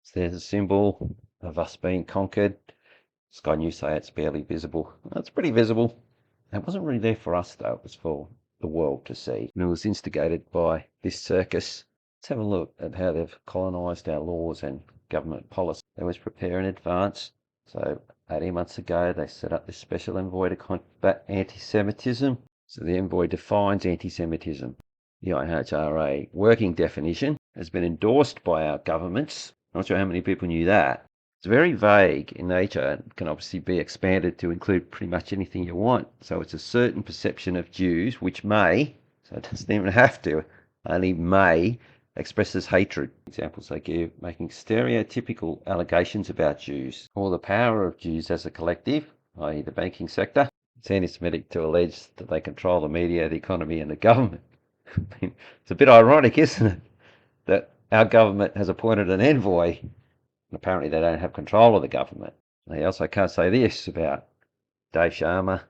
So there's a symbol of us being conquered. Sky News say it's barely visible. Well, it's pretty visible. It wasn't really there for us though, it was for the world to see. And it was instigated by this circus. Let's have a look at how they've colonised our laws and government policy. They was prepared in advance. So 18 months ago they set up this special envoy to combat anti-Semitism. So the envoy defines anti-Semitism. The IHRA working definition has been endorsed by our governments. Not sure how many people knew that. It's very vague in nature and can obviously be expanded to include pretty much anything you want. So it's a certain perception of Jews which may, so it doesn't even have to, only may, expresses hatred. Examples they give, making stereotypical allegations about Jews, or the power of Jews as a collective, i.e. the banking sector. It's anti-Semitic to allege that they control the media, the economy and the government. It's a bit ironic, isn't it, that our government has appointed an envoy. Apparently they don't have control of the government. They also can't say this about Dave Sharma,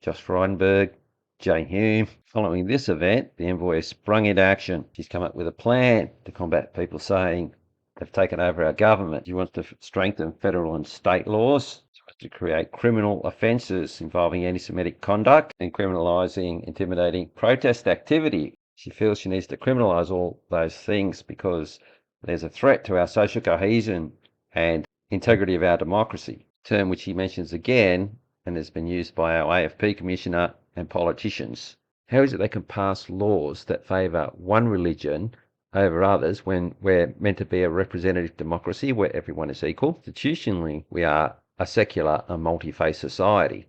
Josh Frydenberg, Jane Hume. Following this event, the envoy has sprung into action. She's come up with a plan to combat people saying they've taken over our government. She wants to strengthen federal and state laws. She wants to create criminal offences involving anti-Semitic conduct and criminalising intimidating protest activity. She feels she needs to criminalise all those things because there's a threat to our social cohesion and integrity of our democracy, a term which he mentions again and has been used by our AFP commissioner and politicians. How is it they can pass laws that favour one religion over others when we're meant to be a representative democracy where everyone is equal? Institutionally, we are a secular and multi-faith society.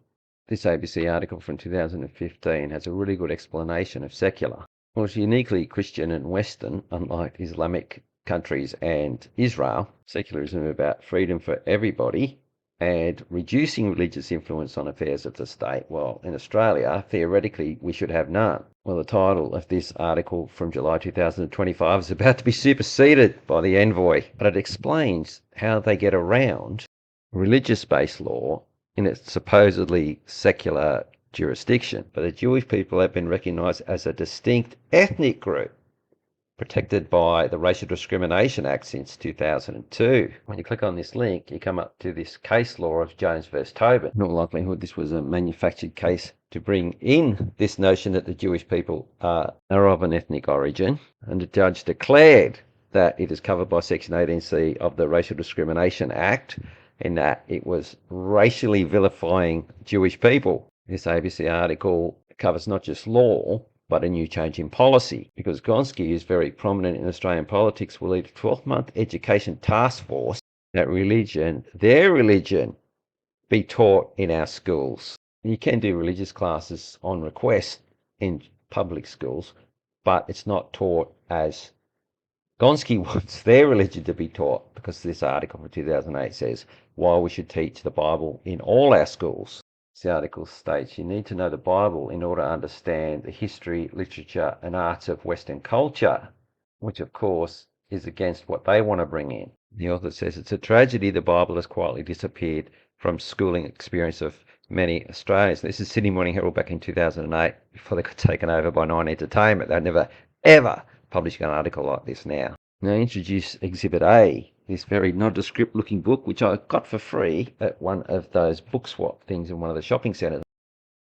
This ABC article from 2015 has a really good explanation of secular. Well, it's uniquely Christian and Western, unlike Islamic countries and Israel. Secularism is about freedom for everybody and reducing religious influence on affairs of the state. Well, in Australia, theoretically, we should have none. Well, the title of this article from July 2025 is about to be superseded by the envoy, but it explains how they get around religious-based law in its supposedly secular jurisdiction. But the Jewish people have been recognised as a distinct ethnic group, protected by the Racial Discrimination Act since 2002. When you click on this link, you come up to this case law of Jones versus Tobin. In all likelihood, this was a manufactured case to bring in this notion that the Jewish people are of an ethnic origin, and the judge declared that it is covered by Section 18C of the Racial Discrimination Act, in that it was racially vilifying Jewish people. This ABC article covers not just law, but a new change in policy, because Gonski is very prominent in Australian politics, will lead a 12-month education task force that religion, their religion, be taught in our schools. You can do religious classes on request in public schools, but it's not taught as Gonski wants their religion to be taught, because this article from 2008 says why we should teach the Bible in all our schools. The article states you need to know the Bible in order to understand the history, literature and arts of Western culture, which of course is against what they want to bring in. The author says it's a tragedy the Bible has quietly disappeared from schooling experience of many Australians. This is Sydney Morning Herald back in 2008, before they got taken over by Nine Entertainment. They'd never ever publish an article like this now. Now introduce Exhibit A, this very nondescript looking book, which I got for free at one of those book swap things in one of the shopping centres.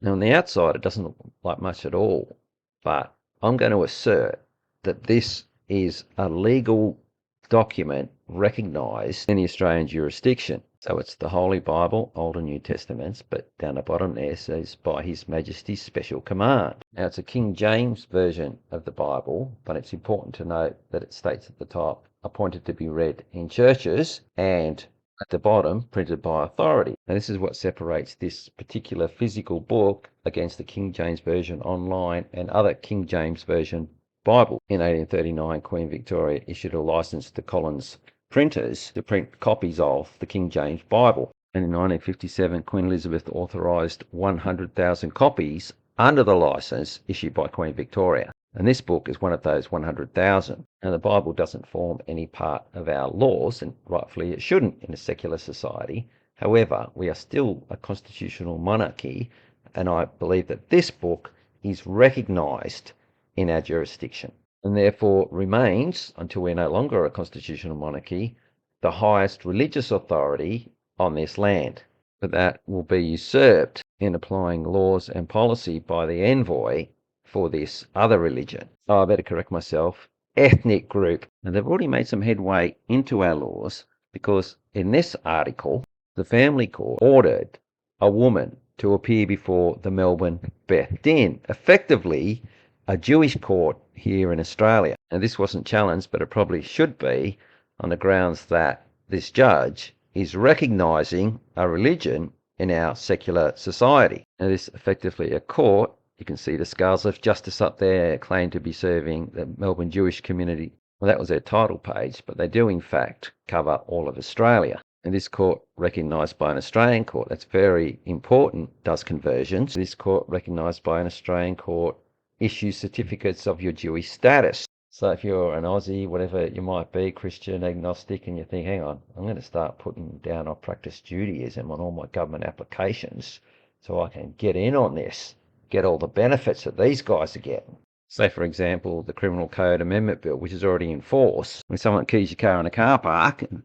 Now on the outside it doesn't look like much at all, but I'm going to assert that this is a legal document recognised in the Australian jurisdiction. So it's the Holy Bible, Old and New Testaments, but down the bottom there says by His Majesty's special command. Now it's a King James version of the Bible, but it's important to note that it states at the top, appointed to be read in churches, and at the bottom, printed by authority. Now this is what separates this particular physical book against the King James Version online and other King James Version Bible. In 1839, Queen Victoria issued a license to Collins printers to print copies of the King James Bible. And in 1957, Queen Elizabeth authorised 100,000 copies under the licence issued by Queen Victoria. And this book is one of those 100,000. Now, the Bible doesn't form any part of our laws, and rightfully it shouldn't in a secular society. However, we are still a constitutional monarchy, and I believe that this book is recognised in our jurisdiction, and therefore remains, until we're no longer a constitutional monarchy, the highest religious authority on this land. But that will be usurped in applying laws and policy by the envoy for this other religion. Oh, I better correct myself. Ethnic group. And they've already made some headway into our laws because in this article, the family court ordered a woman to appear before the Melbourne Beth Din, effectively a Jewish court here in Australia. And this wasn't challenged, but it probably should be on the grounds that this judge is recognising a religion in our secular society. Now, this effectively a court. You can see the scales of justice up there claim to be serving the Melbourne Jewish community. Well, that was their title page, but they do in fact cover all of Australia. And this court, recognised by an Australian court, that's very important, does conversions. This court, recognised by an Australian court, issues certificates of your Jewish status. So if you're an Aussie, whatever you might be, Christian, agnostic, and you think, hang on, I'm going to start putting down I practice Judaism on all my government applications so I can get in on this, get all the benefits that these guys are getting. Say, for example, the Criminal Code Amendment Bill, which is already in force. When someone keys your car in a car park and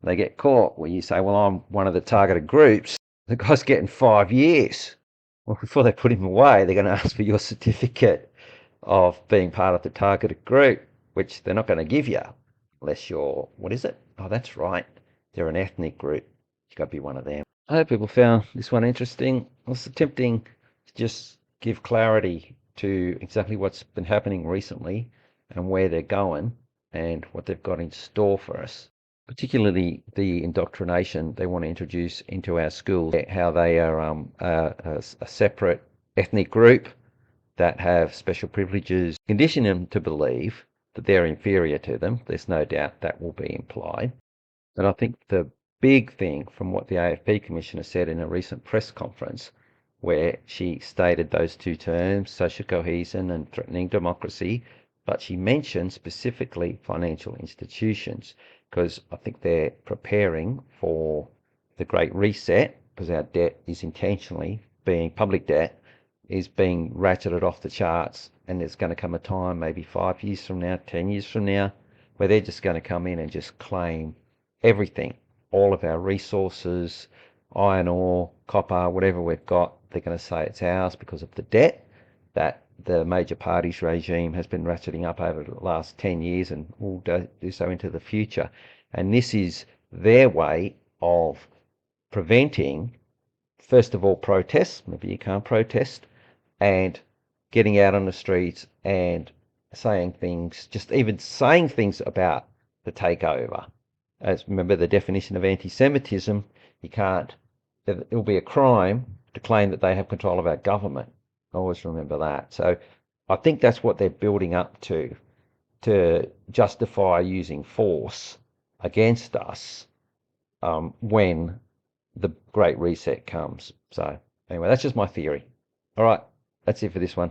they get caught, where you say, well, I'm one of the targeted groups, the guy's getting 5 years. Well, before they put him away, they're going to ask for your certificate of being part of the targeted group, which they're not going to give you unless you're, what is it? Oh, that's right. They're an ethnic group. You've got to be one of them. I hope people found this one interesting. I was attempting to just give clarity to exactly what's been happening recently and where they're going and what they've got in store for us. Particularly the indoctrination they want to introduce into our schools, how they are a separate ethnic group that have special privileges, condition them to believe that they're inferior to them. There's no doubt that will be implied. But I think the big thing from what the AFP Commissioner said in a recent press conference, where she stated those two terms, social cohesion and threatening democracy, but she mentioned specifically financial institutions, because I think they're preparing for the Great Reset, because our debt is intentionally being, public debt, is being ratcheted off the charts, and there's going to come a time, maybe 5 years from now, 10 years from now, where they're just going to come in and just claim everything, all of our resources, iron ore, copper, whatever we've got. They're going to say it's ours because of the debt that the major parties regime has been ratcheting up over the last 10 years and will do so into the future. And this is their way of preventing, first of all, protests. Maybe you can't protest, and getting out on the streets and saying things, just even saying things about the takeover. As remember the definition of antisemitism, you can't, it'll be a crime to claim that they have control of our government. Always remember that. So I think that's what they're building up to justify using force against us when the Great Reset comes. So anyway, that's just my theory. All right, that's it for this one.